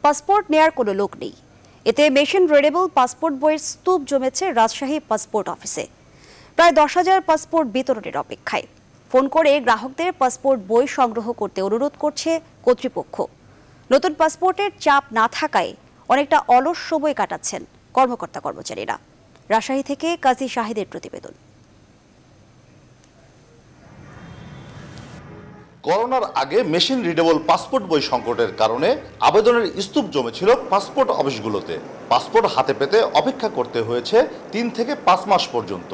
Passport নেয়ার কোনো লোক নেই। এতে মেশিন রিডেবল পাসপোর্ট বইয়ের স্তূপ জমেছে রাজশাহী পাসপোর্ট অফিসে। প্রায় 10,000 পাসপোর্ট বিতরণের অপেক্ষায়। ফোন করে গ্রাহকদের পাসপোর্ট বই সংগ্রহ করতে অনুরোধ করছে কর্তৃপক্ষ। নতুন পাসপোর্টের চাপ না থাকায় অনেকটা অলস সময় কাটাচ্ছেন কর্মকর্তা কর্মচারীরা। রাজশাহী থেকে কাজী শাহিদের প্রতিবেদন। করোনার আগে মেশিন রিডেবল পাসপোর্ট বই সংকটের কারণে আবেদনের স্তূপ জমেছিল পাসপোর্ট অফিসগুলোতে। পাসপোর্ট হাতে পেতে অপেক্ষা করতে হয়েছে 3 থেকে 5 মাস পর্যন্ত।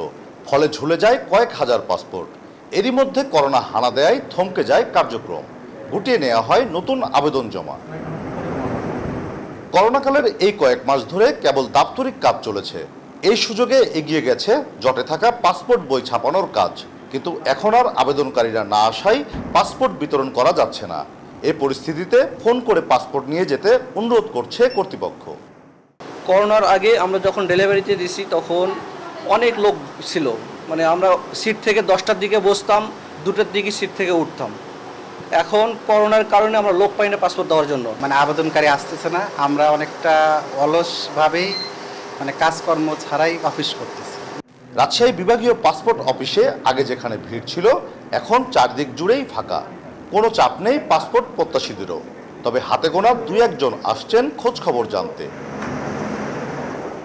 ফলে ঝুলে যায় কয়েক হাজার পাসপোর্ট। এরই মধ্যে করোনা হানা দেয়ায় থমকে যায় কার্যক্রম। গুটিয়ে নেওয়া হয় নতুন আবেদন জমা। করোনাকালের এই কয়েক মাস ধরে কেবল দাপ্তরিক কাজ চলেছে। এই সুযোগে এগিয়ে গেছে জটে থাকা পাসপোর্ট বই ছাপানোর কাজ। কিন্তু এখন আর আবেদনকারীরা না আসায় পাসপোর্ট বিতরণ করা যাচ্ছে না। এই পরিস্থিতিতে ফোন করে পাসপোর্ট নিয়ে যেতে অনুরোধ করছে কর্তৃপক্ষ। করোনার আগে আমরা যখন ডেলিভারিতে দিছি তখন অনেক লোক ছিল, মানে আমরা সিট থেকে 10টার দিকে বসতাম, 2টার দিকে সিট থেকে উঠতাম। এখন করোনার কারণে আমরা লোক পাই না পাসপোর্ট দেওয়ার জন্য, মানে আবেদনকারী আসতেছে না। আমরা অনেকটা অলসভাবেই মানে কাজকর্ম ছাড়াই অফিস করতেছি। রাজশাহী বিভাগীয় পাসপোর্ট অফিসে আগে যেখানে ভিড় ছিল এখন চারদিক জুড়েই ফাঁকা। কোনো চাপ নেই পাসপোর্ট প্রত্যাশীদেরও। তবে হাতে গোনা 2-1 জন আসছেন খোঁজ খবর জানতে।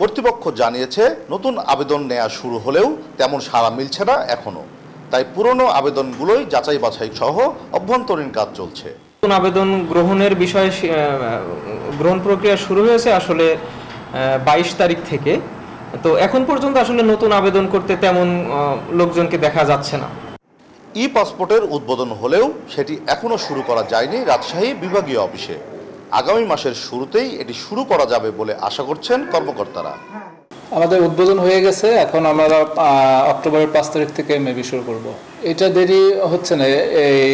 কর্তৃপক্ষ জানিয়েছে নতুন আবেদন নেওয়া শুরু হলেও তেমন সাড়া মিলছে না এখনো। তাই পুরনো আবেদনগুলোই যাচাই বাছাই সহ অভ্যন্তরীণ কাজ চলছে। নতুন আবেদন গ্রহণের বিষয়ে গ্রহণ প্রক্রিয়া শুরু হয়েছে আসলে 22 তারিখ থেকে। তো এখন পর্যন্ত আসলে নতুন আবেদন করতে তেমন লোকজনকে দেখা যাচ্ছে না। ই পাসপোর্টের উদ্বোধন হলেও সেটি এখনো শুরু করা যায়নি রাজশাহী বিভাগীয় অফিসে। আগামী মাসের শুরুতেই এটি শুরু করা যাবে বলে আশা করছেন কর্মকর্তারা। আমাদের উদ্বোধন হয়ে গেছে, এখন আমরা অক্টোবরের 5 তারিখ থেকে মেবি শুরু করব। এটা দেরি হচ্ছে না, এই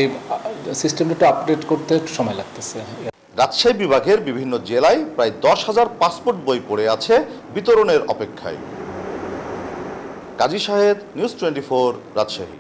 সিস্টেমটা একটু আপডেট করতে একটু সময় লাগতেছে। রাজশাহী বিভাগের বিভিন্ন জেলায় প্রায় 10,000 পাসপোর্ট বই পড়ে আছে বিতরণের অপেক্ষায়। কাজী শাহেদ, নিউজ 24, রাজশাহী।